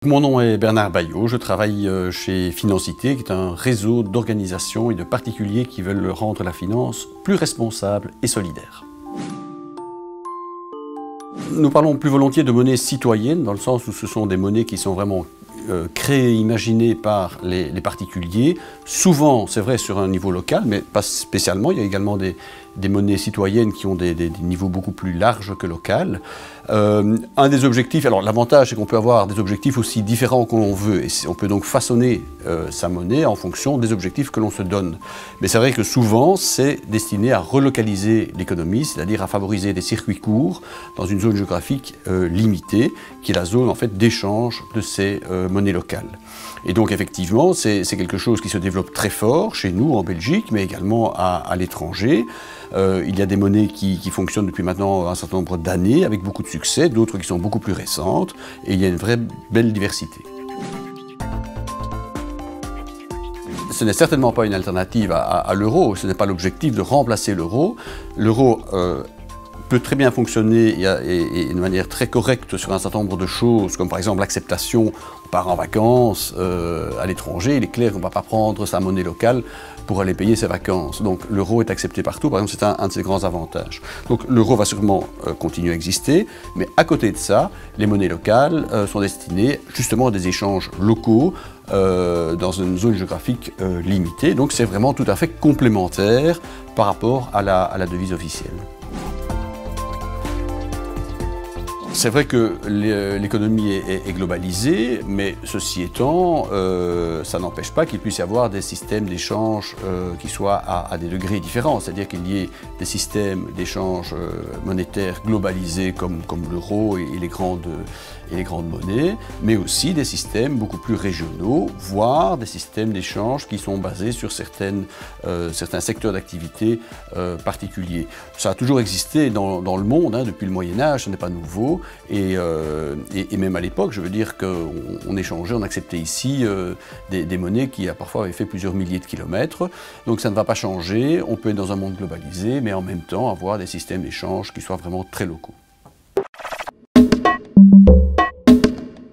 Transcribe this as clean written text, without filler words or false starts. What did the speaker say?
Mon nom est Bernard Baillot, je travaille chez Financité, qui est un réseau d'organisations et de particuliers qui veulent rendre la finance plus responsable et solidaire. Nous parlons plus volontiers de monnaie citoyenne, dans le sens où ce sont des monnaies qui sont vraiment créées, imaginées par les particuliers, souvent, c'est vrai, sur un niveau local, mais pas spécialement. Il y a également des monnaies citoyennes qui ont des niveaux beaucoup plus larges que local. Un des objectifs, alors l'avantage c'est qu'on peut avoir des objectifs aussi différents que l'on veut, et on peut donc façonner sa monnaie en fonction des objectifs que l'on se donne. Mais c'est vrai que souvent c'est destiné à relocaliser l'économie, c'est-à-dire à favoriser des circuits courts dans une zone géographique limitée, qui est la zone en fait d'échange de ces monnaies locales. Et donc effectivement c'est quelque chose qui se développe très fort chez nous en Belgique, mais également à l'étranger. Il y a des monnaies qui fonctionnent depuis maintenant un certain nombre d'années avec beaucoup de succès, d'autres qui sont beaucoup plus récentes, et il y a une vraie belle diversité. Ce n'est certainement pas une alternative à l'euro, ce n'est pas l'objectif de remplacer l'euro. L'euro peut très bien fonctionner et de manière très correcte sur un certain nombre de choses, comme par exemple l'acceptation, on part en vacances à l'étranger, il est clair qu'on ne va pas prendre sa monnaie locale pour aller payer ses vacances. Donc l'euro est accepté partout, par exemple c'est un de ses grands avantages. Donc l'euro va sûrement continuer à exister, mais à côté de ça, les monnaies locales sont destinées justement à des échanges locaux dans une zone géographique limitée, donc c'est vraiment tout à fait complémentaire par rapport à la devise officielle. C'est vrai que l'économie est globalisée, mais ceci étant, ça n'empêche pas qu'il puisse y avoir des systèmes d'échange qui soient à des degrés différents, c'est-à-dire qu'il y ait des systèmes d'échange monétaires globalisés comme l'euro et les grandes monnaies, mais aussi des systèmes beaucoup plus régionaux, voire des systèmes d'échange qui sont basés sur certains secteurs d'activité particuliers. Ça a toujours existé dans le monde, hein, depuis le Moyen-Âge, ce n'est pas nouveau. Et même à l'époque, je veux dire qu'on échangeait, on acceptait ici des monnaies qui parfois avaient fait plusieurs milliers de kilomètres. Donc ça ne va pas changer, on peut être dans un monde globalisé, mais en même temps avoir des systèmes d'échange qui soient vraiment très locaux.